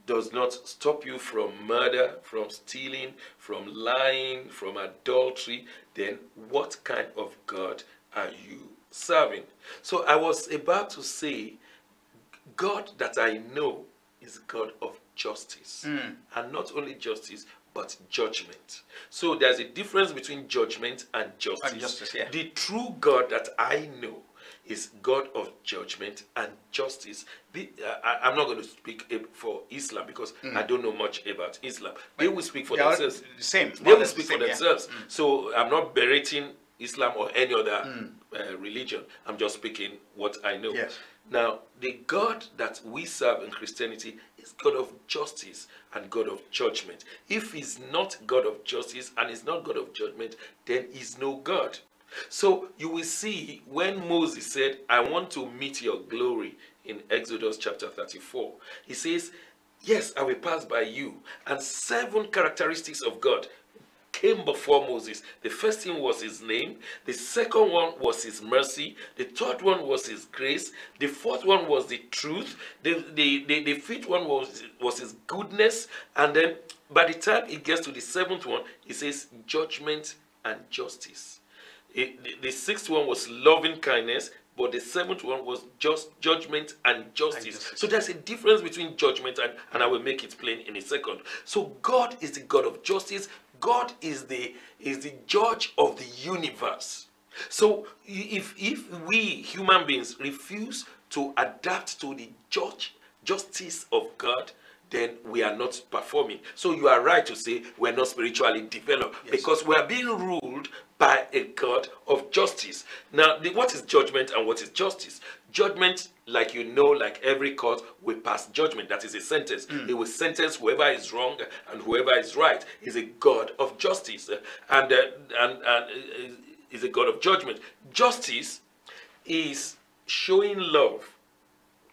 does not stop you from murder, from stealing, from lying, from adultery, then what kind of God are you serving? So I was about to say, God that I know is God of justice. And not only justice, but judgment. So there's a difference between judgment and justice. The true God that I know is God of judgment and justice. I'm not going to speak for Islam because I don't know much about Islam. They will speak for themselves. They will speak for themselves. So I'm not berating Islam or any other religion. I'm just speaking what I know. Yes. Now, the God that we serve in Christianity is God of justice and God of judgment. If he's not God of justice and is not God of judgment, then he's no God. So you will see when Moses said, I want to meet your glory in Exodus chapter 34. He says, yes, I will pass by you. And 7 characteristics of God came before Moses. The first thing was his name. The second one was his mercy. The third one was his grace. The fourth one was the truth. The fifth one was his goodness. And then by the time it gets to the 7th one, he says judgment and justice. The 6th one was loving kindness. But the 7th one was just judgment and justice. So there's a difference between judgment and I will make it plain in a second. So God is the God of justice. God is the judge of the universe. So if we human beings refuse to adapt to the justice of God, then we are not performing. So you are right to say we're not spiritually developed because we are being ruled by a God of justice. Now, what is judgment and what is justice? Judgment, like you know, like every court, will pass judgment. That is a sentence. It will sentence whoever is wrong and whoever is right. He's a God of justice, and is a God of judgment. Justice is showing love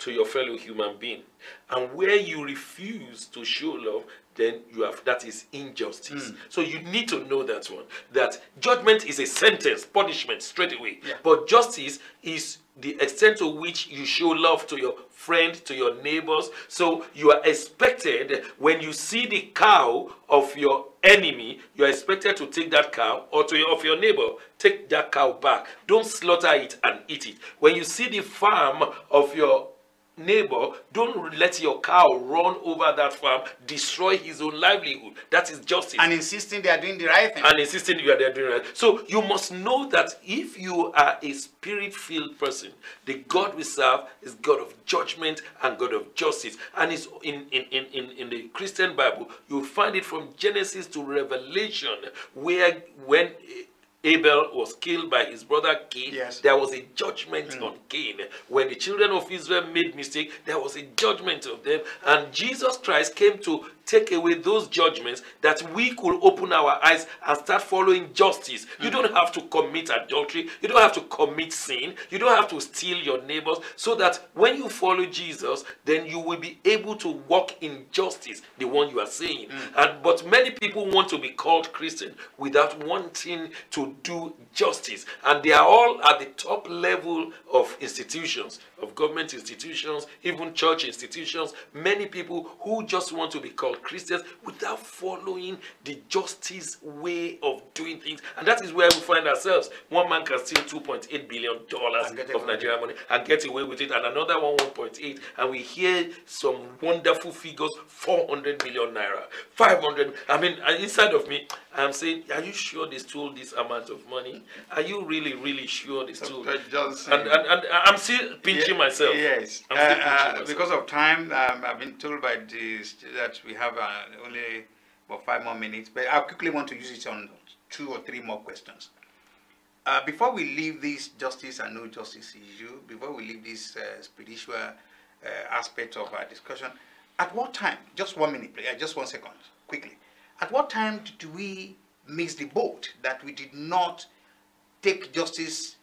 to your fellow human being, and where you refuse to show love, then you have, that is injustice. So you need to know that one, that judgment is a sentence, punishment straight away. But justice is the extent to which you show love to your friend, to your neighbors. So you are expected, when you see the cow of your enemy, you are expected to take that cow, or to of your neighbor, take that cow back. Don't slaughter it and eat it. When you see the farm of your neighbor, don't let your cow run over that farm, destroy his own livelihood. That is justice. And insisting they are doing the right thing. And insisting you are there doing right. So you must know that if you are a spirit-filled person, the God we serve is God of judgment and God of justice. And it's in the Christian Bible, you'll find it from Genesis to Revelation, where when Abel was killed by his brother Cain, there was a judgment on Cain. When the children of Israel made mistake, there was a judgment of them. And Jesus Christ came to take away those judgments, that we could open our eyes and start following justice. You don't have to commit adultery. You don't have to commit sin. You don't have to steal your neighbors. So that when you follow Jesus, then you will be able to walk in justice, the one you are saying. But many people want to be called Christian without wanting to do justice. And they are all at the top level of institutions, of government institutions, even church institutions. Many people who just want to be called Christians without following the justice way of doing things. And that is where we find ourselves. One man can steal $2.8 billion of Nigerian money and get away with it, and another one 1.8, and we hear some wonderful figures, 400 million naira, 500. I mean, inside of me, I'm saying, are you sure they stole this amount of money? Are you really sure they stole? And I'm still pinching myself. Yes. I'm still pinching myself. Because of time, I've been told by this that we have only about 5 more minutes, but I quickly want to use it on 2 or 3 more questions. Before we leave this justice and no justice issue, before we leave this spiritual aspect of our discussion, at what time, just 1 minute, please, just 1 second, quickly, at what time do we miss the boat that we did not take justice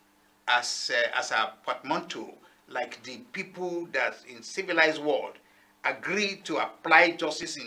as a portmanteau, like the people that in civilized world agreed to apply justice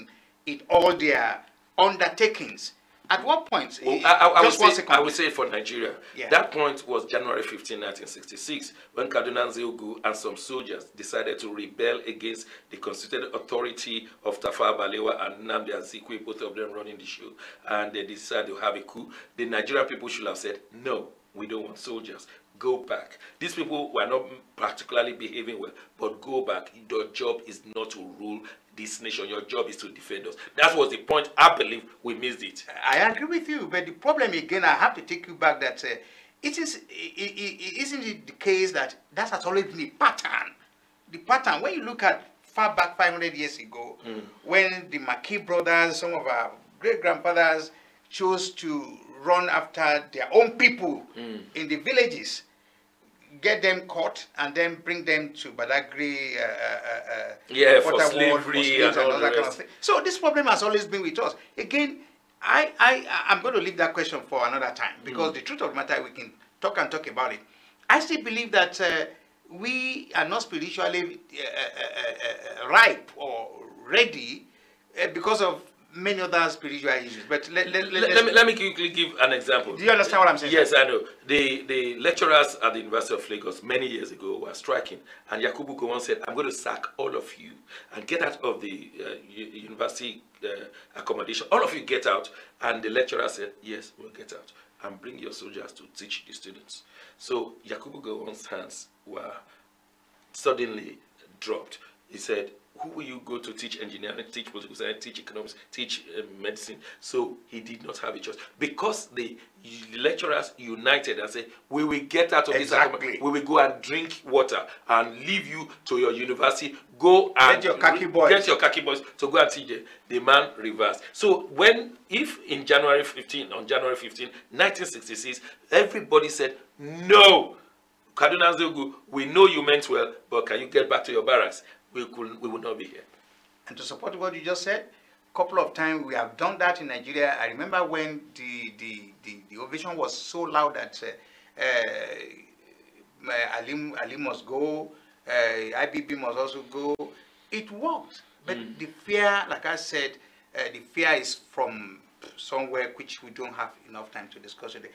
in all their undertakings? At what point? Well, I would say for Nigeria, that point was January 15, 1966, when Cardinal Zeogu and some soldiers decided to rebel against the constituted authority of Tafawa Balewa and Nnamdi Azikiwe, both of them running the show, and they decided to have a coup. The Nigerian people should have said, no, we don't want soldiers. Go back. These people were not particularly behaving well, but go back. Your job is not to rule this nation. Your job is to defend us. That was the point. I believe we missed it. I agree with you, but the problem again, I have to take you back that isn't it the case that has always been the pattern? The pattern, when you look at far back 500 years ago, when the Maki brothers, some of our great-grandfathers chose to run after their own people in the villages, get them caught, and then bring them to Badagry, for slavery and all that kind of thing. So this problem has always been with us. Again, I'm going to leave that question for another time, because the truth of the matter, we can talk about it. I still believe that we are not spiritually ripe or ready because of many other spiritual issues. But let me quickly give an example. Do you understand what I'm saying? Yes, I know. The lecturers at the University of Lagos many years ago were striking, and Yakubu Gowon said, I'm going to sack all of you and get out of the university accommodation. All of you get out. And the lecturer said, yes, we'll get out, and bring your soldiers to teach the students. So Yakubu Gowon's hands were suddenly dropped. He said, who will you go to teach engineering, teach political science, teach economics, teach medicine? So he did not have a choice. Because the lecturers united and said, we will get out of this accommodation. We will go and drink water and leave you to your university. Go and get your khaki boys to go and teach them. The man reversed. So if on January 15, 1966, everybody said, no, Kaduna Zogu, we know you meant well, but can you get back to your barracks? We will not be here. And to support what you just said, a couple of times we have done that in Nigeria. I remember when the ovation was so loud that Ali must go, IBB must also go. It worked. But the fear, like I said, the fear is from somewhere which we don't have enough time to discuss today.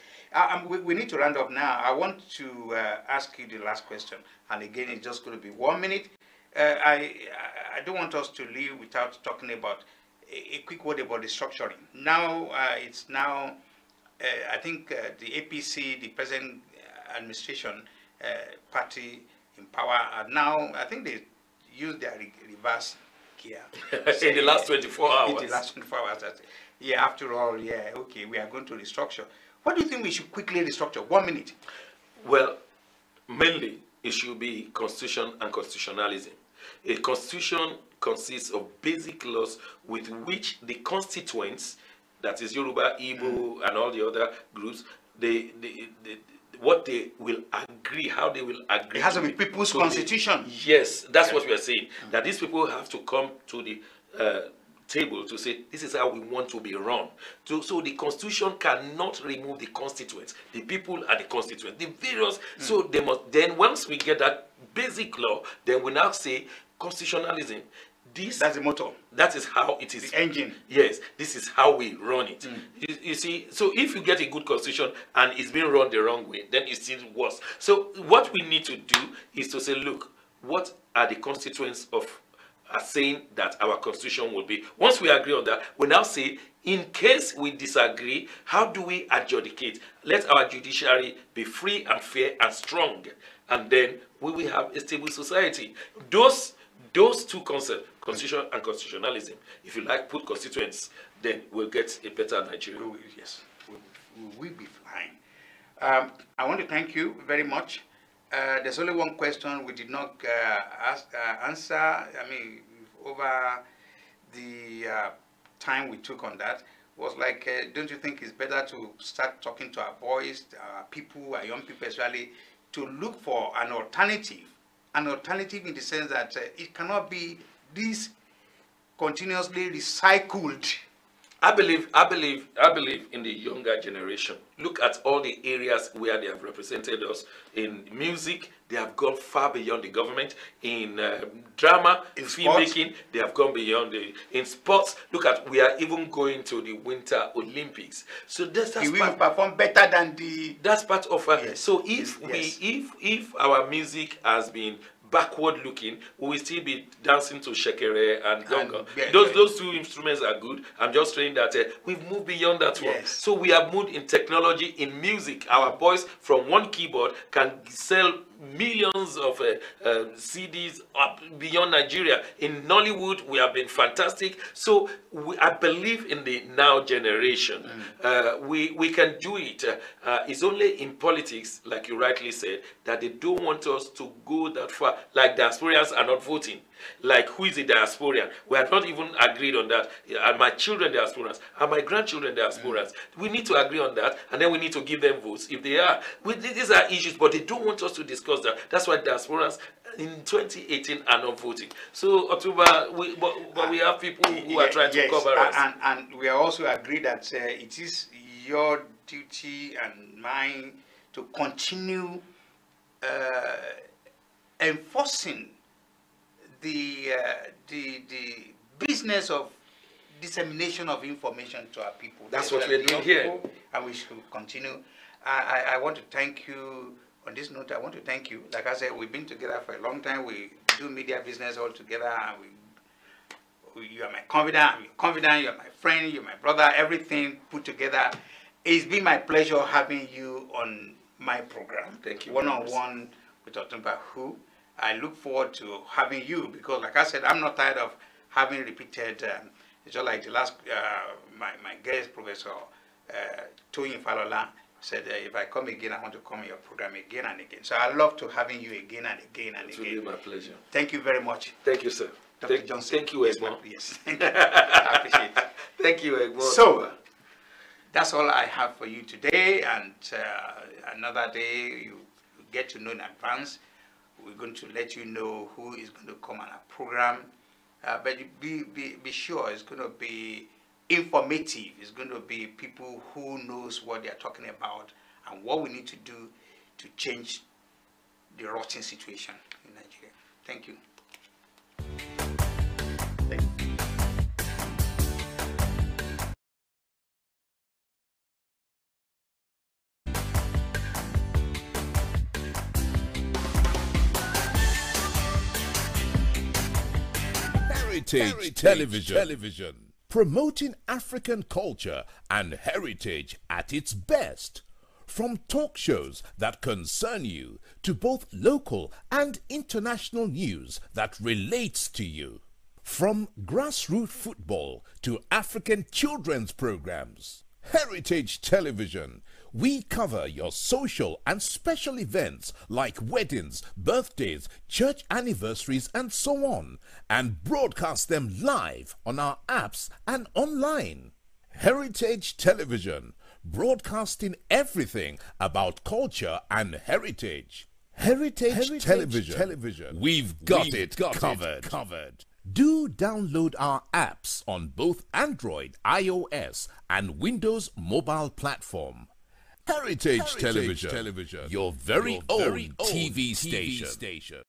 We need to round up now. I want to ask you the last question. And again, it's just going to be 1 minute. I don't want us to leave without talking about a quick word about the structuring. Now, it's now, I think the APC, the present administration party in power, are now, I think they use their reverse gear. In the last 24 hours. In the last 24 hours. Yeah, after all, yeah, okay, we are going to restructure. What do you think we should quickly restructure? 1 minute. Well, mainly, it should be constitution and constitutionalism. A constitution consists of basic laws with which the constituents, that is Yoruba, Igbo, and all the other groups, what they will agree, how they will agree. It has to be people's constitution. Yes, that's what we are saying. That these people have to come to the table to say, this is how we want to be run. So the constitution cannot remove the constituents. The people are the constituents. The various, so they must, then once we get that basic law, then we now say constitutionalism. That's the motto. That is how it is. The engine. Yes, this is how we run it. You see, so if you get a good constitution and it's being run the wrong way, then it's still worse. So what we need to do is to say, look, what are the constituents are saying that our constitution will be? Once we agree on that, we now say, in case we disagree, how do we adjudicate? Let our judiciary be free and fair and strong, and then we will have a stable society. Those two concepts, constitution and constitutionalism, if you like, put constituents, then we'll get a better Nigeria. Yes, we will be fine. I want to thank you very much. There's only one question we did not answer. I mean, over the time we took on that, was like, don't you think it's better to start talking to our boys, our people, our young people especially, to look for an alternative? An alternative in the sense that it cannot be this continuously recycled. I believe in the younger generation. Look at all the areas where they have represented us. In music, they have gone far beyond the government. In drama, in filmmaking, they have gone beyond in sports. Look at, we are even going to the Winter Olympics. So that's we will perform better than the. That's part of. Yes. So if our music has been backward looking, we will still be dancing to shekere and gongo. Those two instruments are good. I'm just saying that we've moved beyond that one. So we have moved in technology, in music. Our boys from one keyboard can sell millions of CDs up beyond Nigeria. In Nollywood, we have been fantastic. So I believe in the now generation. We can do it. It's only in politics, like you rightly said, that they don't want us to go that far. Like diasporians are not voting. Like, who is a diasporian? We have not even agreed on that. Are my children diasporans? Are my grandchildren diasporans? We need to agree on that, and then we need to give them votes if they are. These are issues, but they don't want us to discuss that. That's why diasporans in 2018 are not voting. So, Otunba, but we have people who are trying to cover us. And we are also agreed that it is your duty and mine to continue enforcing the business of dissemination of information to our people. That's what we're doing here. And we should continue. I want to thank you. On this note, I want to thank you. Like I said, we've been together for a long time. We do media business all together. And you are my confidant, I'm your confidant, you're my friend, you're my brother, everything put together. It's been my pleasure having you on my program. Thank you. One-on-one with OtunbaHOO. I look forward to having you because, like I said, I'm not tired of having repeated. It's just like the last, my guest, Professor Toyin Falola, said, if I come again, I want to come on your program again and again. So I love to having you again and again and again. It will be my pleasure. Thank you very much. Thank you, sir. Dr. Johnson. Thank you, Egmont. Yes, thank you. I appreciate it. Thank you, Egmont. So, that's all I have for you today, and another day you get to know in advance. We're going to let you know who is going to come on our program. But be sure it's going to be informative. It's going to be people who knows what they are talking about and what we need to do to change the rotten situation in Nigeria. Thank you. Heritage Television, promoting African culture and heritage at its best. From talk shows that concern you to both local and international news that relates to you. From grassroots football to African children's programs. Heritage Television. We cover your social and special events like weddings, birthdays, church anniversaries, and so on, and broadcast them live on our apps and online. Heritage Television, broadcasting everything about culture and heritage. Heritage Television. We've got it covered. Do download our apps on both Android, iOS, and Windows mobile platform. Heritage Television, your very own TV station.